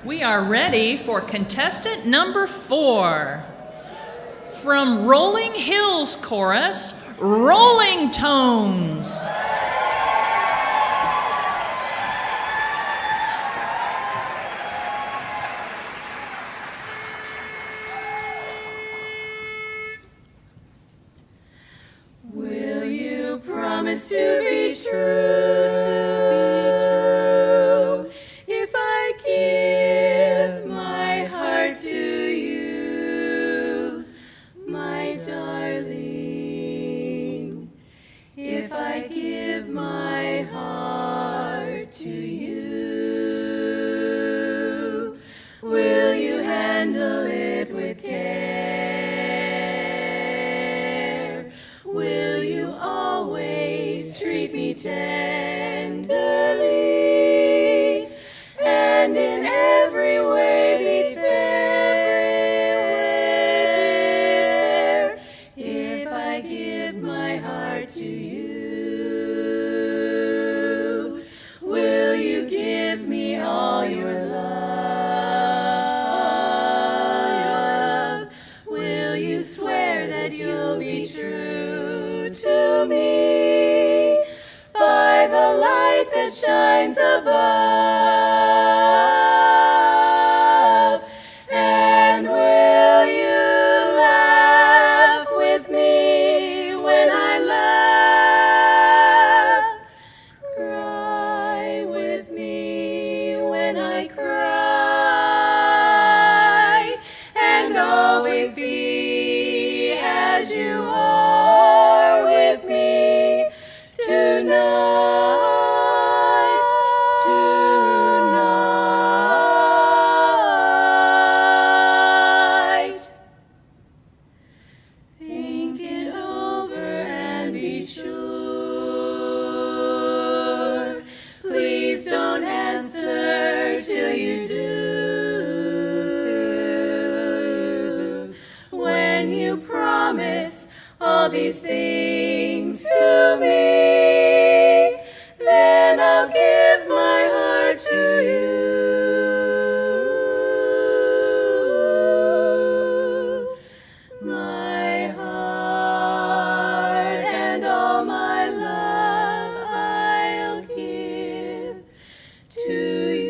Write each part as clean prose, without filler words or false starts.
We are ready for contestant number 4. From Rolling Hills Chorus, Rolling Tones. Will you promise to be true? If I give my heart to you, my darling. If I give my heart to you, will you handle it with care? Will you always treat me tenderly and in every way be fair? If I give my heart to you, will you give me all your love? Will you swear that you'll be true to me by the light that shines above? And will you laugh with me when I laugh? Cry with me when I cry, and always be as you are with me tonight. Think it over and be sure. Please don't answer till you do. When you promise all these things to me, then I'll give my heart to you. My heart and all my love I'll give to you.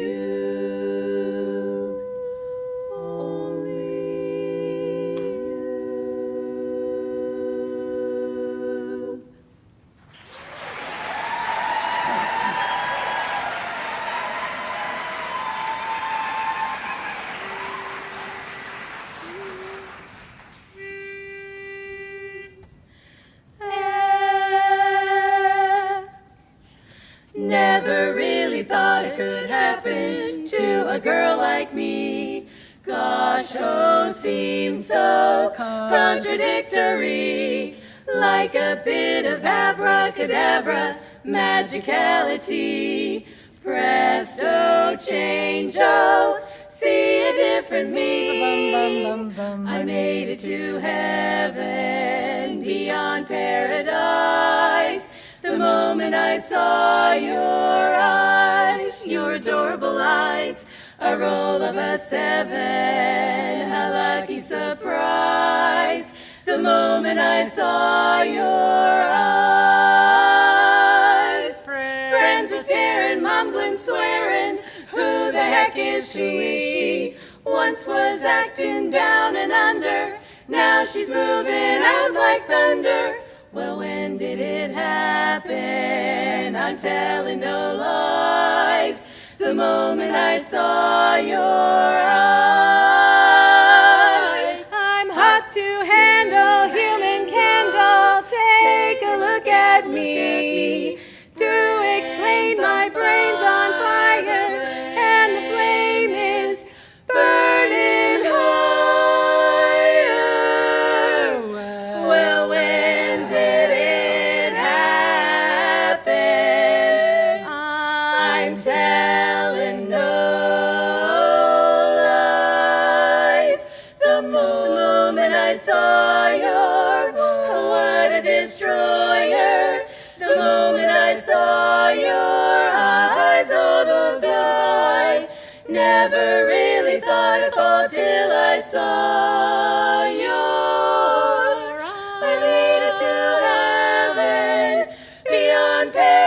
Only you. Never really thought it could happen to a girl like me. Gosh, oh, seems so contradictory, like a bit of abracadabra magicality. Presto, change, oh, see a different me. I made it to heaven, beyond paradise. The moment I saw your eyes, your adorable eyes, a roll of a 7, a lucky surprise. The moment I saw your eyes, friends are staring, mumbling, swearing, who the heck is she? Once was acting down and under, now she's moving out like thunder. Well, when did it happen? I'm telling no lies. The moment I saw your eyes, I'm hot to handle, human candle. Take a look at me. To explain, my brain's on fire, and the flame is burning higher. Well, when did it happen? I'm telling no hardly thought I'd fall till I saw your eyes. I made it to heaven beyond paradise.